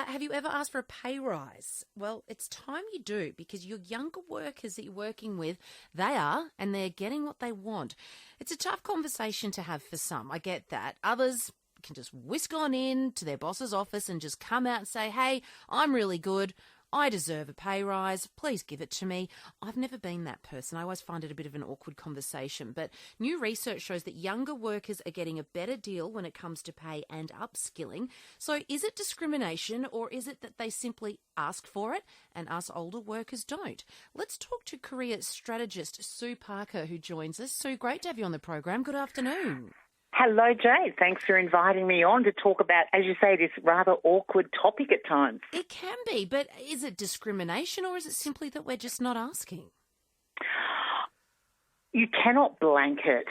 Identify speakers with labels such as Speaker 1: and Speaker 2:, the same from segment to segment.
Speaker 1: Have you ever asked for a pay rise? Well, it's time you do, because your younger workers that you're working with, they are, and they're getting what they want. It's a tough conversation to have for some. I get that. Others can just whisk on in to their boss's office and just come out and say, hey, I'm really good. I deserve a pay rise. Please give it to me. I've never been that person. I always find it a bit of an awkward conversation. But new research shows that younger workers are getting a better deal when it comes to pay and upskilling. So is it discrimination, or is it that they simply ask for it and us older workers don't? Let's talk to career strategist Sue Parker, who joins us. Sue, great to have you on the program. Good afternoon.
Speaker 2: Hello, Jade. Thanks for inviting me on to talk about, as you say, this rather awkward topic at times.
Speaker 1: It can be, but is it discrimination, or is it simply that we're just not asking?
Speaker 2: You cannot blanket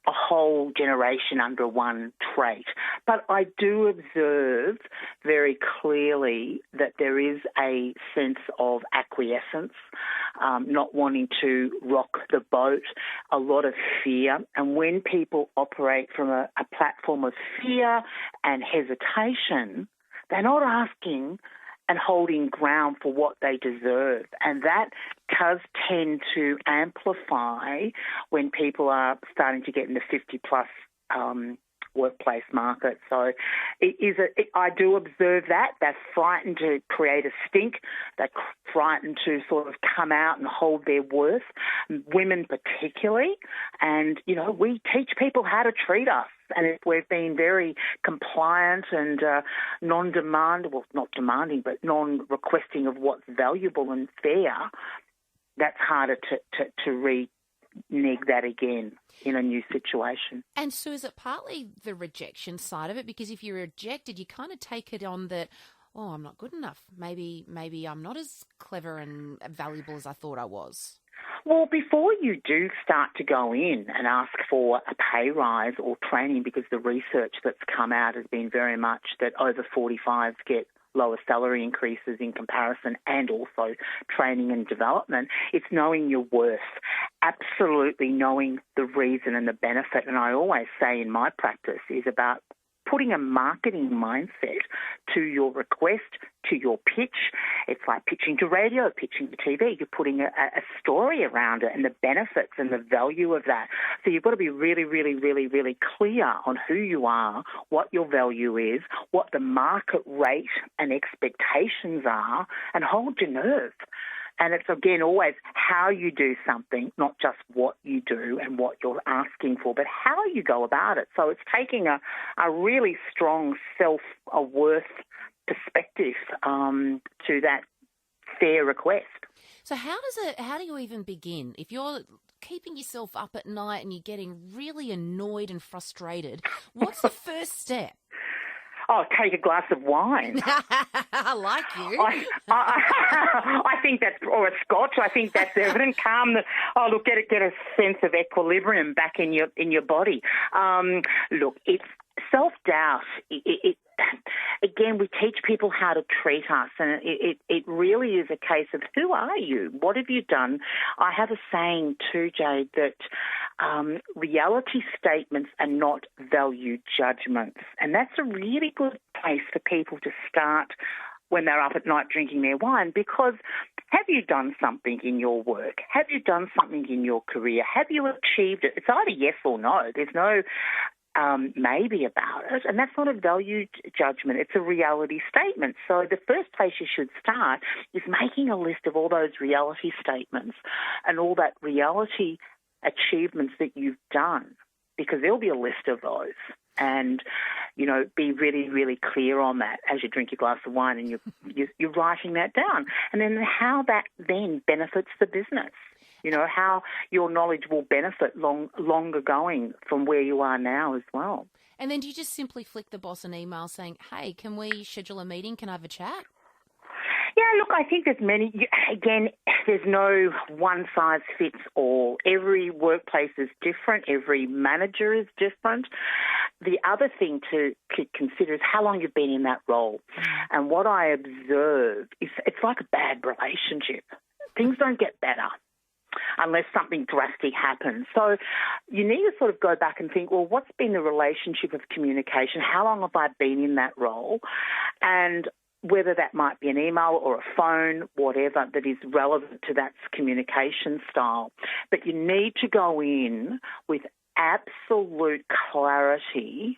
Speaker 2: a whole generation under one trait, but I do observe very clearly that there is a sense of acquiescence, not wanting to rock the boat, a lot of fear. And when people operate from a platform of fear and hesitation, they're not asking and holding ground for what they deserve. And that does tend to amplify when people are starting to get in the 50-plus workplace market. So I do observe that. They're frightened to create a stink. They're frightened to sort of come out and hold their worth, women particularly. And, you know, we teach people how to treat us. And if we've been very compliant and non-requesting of what's valuable and fair, that's harder to renege that again in a new situation.
Speaker 1: And so is it partly the rejection side of it? Because if you're rejected, you kind of take it on that, oh, I'm not good enough. Maybe I'm not as clever and valuable as I thought I was.
Speaker 2: Well, before you do start to go in and ask for a pay rise or training, because the research that's come out has been very much that over 45s get lower salary increases in comparison, and also training and development, it's knowing your worth, absolutely knowing the reason and the benefit. And I always say in my practice is about putting a marketing mindset to your request, to your pitch. It's like pitching to radio, pitching to TV. You're putting a story around it and the benefits and the value of that. So you've got to be really, really, really, really clear on who you are, what your value is, what the market rate and expectations are, and hold your nerve. And it's, again, always how you do something, not just what you do and what you're asking for, but how you go about it. So it's taking a really strong self-worth perspective to that fair request.
Speaker 1: So how do you even begin? If you're keeping yourself up at night and you're getting really annoyed and frustrated, what's the first step?
Speaker 2: Oh, take a glass of wine.
Speaker 1: I like you.
Speaker 2: I think that's, or a scotch. I think that's evident. Get a sense of equilibrium back in your body. Look, it's self-doubt. Again, we teach people how to treat us, and it really is a case of who are you? What have you done? I have a saying too, Jade, that reality statements are not value judgments, and that's a really good place for people to start when they're up at night drinking their wine, because have you done something in your work? Have you done something in your career? Have you achieved it? It's either yes or no. There's no maybe about it, and that's not a value judgment. It's a reality statement. So the first place you should start is making a list of all those reality statements and all that reality achievements that you've done, because there'll be a list of those. And, you know, be really, really clear on that as you drink your glass of wine and you're writing that down. And then how that then benefits the business. You know, how your knowledge will benefit longer going from where you are now as well.
Speaker 1: And then do you just simply flick the boss an email saying, hey, can we schedule a meeting? Can I have a chat?
Speaker 2: Yeah, look, I think there's no one-size-fits-all. Every workplace is different. Every manager is different. The other thing to consider is how long you've been in that role. And what I observe is it's like a bad relationship. Things don't get better unless something drastic happens. So you need to sort of go back and think, well, what's been the relationship of communication? How long have I been in that role? And whether that might be an email or a phone, whatever, that is relevant to that communication style. But you need to go in with absolute clarity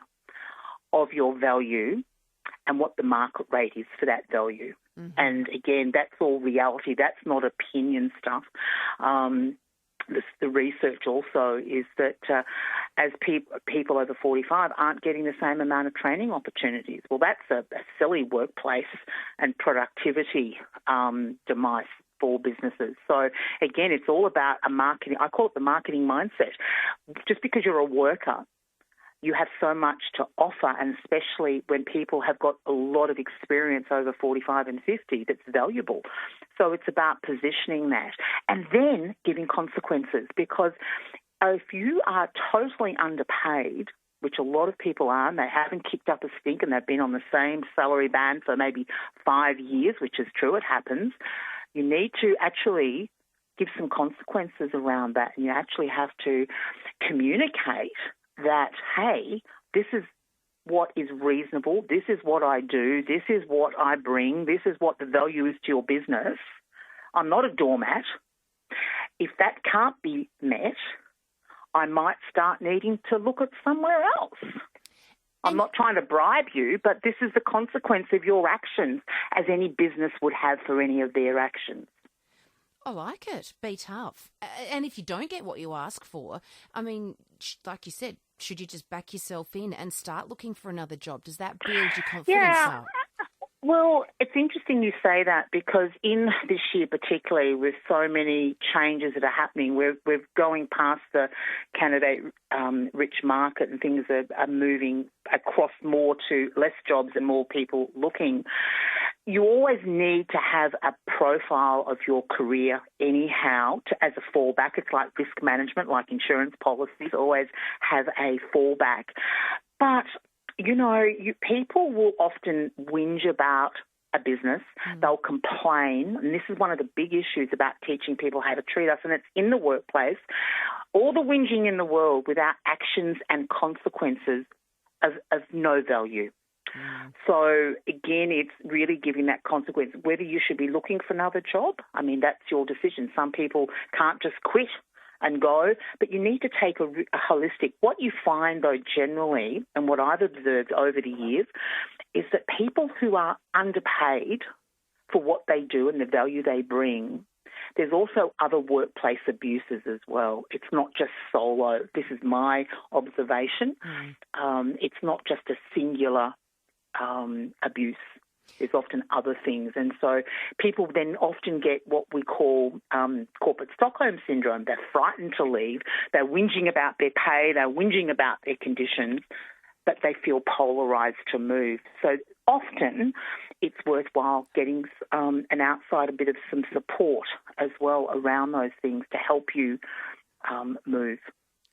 Speaker 2: of your value and what the market rate is for that value. Mm-hmm. And again, that's all reality. That's not opinion stuff. The research also is that as people over 45 aren't getting the same amount of training opportunities. Well, that's a silly workplace and productivity demise for businesses. So, again, it's all about I call it the marketing mindset. Just because you're a worker, you have so much to offer, and especially when people have got a lot of experience over 45 and 50, that's valuable. So it's about positioning that and then giving consequences, because if you are totally underpaid, which a lot of people are, and they haven't kicked up a stink and they've been on the same salary band for maybe 5 years, which is true, it happens, you need to actually give some consequences around that, and you actually have to communicate that, hey, this is what is reasonable, this is what I do, this is what I bring, this is what the value is to your business. I'm not a doormat. If that can't be met, I might start needing to look at somewhere else. I'm not trying to bribe you, but this is the consequence of your actions, as any business would have for any of their actions.
Speaker 1: I like it. Be tough. And if you don't get what you ask for, I mean, like you said, should you just back yourself in and start looking for another job? Does that build your confidence up?
Speaker 2: Well, it's interesting you say that, because in this year particularly, with so many changes that are happening, we're going past the candidate-rich market, and things are moving across more to less jobs and more people looking. You always need to have a profile of your career anyhow as a fallback. It's like risk management, like insurance policies, always have a fallback. But you know, people will often whinge about a business. They'll complain, and this is one of the big issues about teaching people how to treat us, and it's in the workplace. All the whinging in the world without actions and consequences of no value. So, again, it's really giving that consequence. Whether you should be looking for another job, I mean, that's your decision. Some people can't just quit and go, but you need to take a holistic. What you find, though, generally, and what I've observed over the years, is that people who are underpaid for what they do and the value they bring, there's also other workplace abuses as well. It's not just solo. This is my observation. It's not just a singular abuse. There's often other things. And so people then often get what we call corporate Stockholm syndrome. They're frightened to leave. They're whinging about their pay. They're whinging about their conditions, but they feel polarised to move. So often it's worthwhile getting an outside, a bit of some support as well around those things to help you move.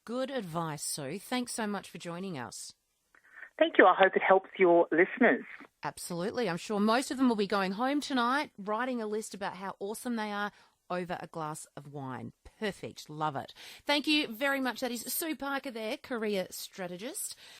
Speaker 1: Good advice, Sue. Thanks so much for joining us.
Speaker 2: Thank you. I hope it helps your listeners.
Speaker 1: Absolutely. I'm sure most of them will be going home tonight, writing a list about how awesome they are over a glass of wine. Perfect. Love it. Thank you very much. That is Sue Parker there, career strategist.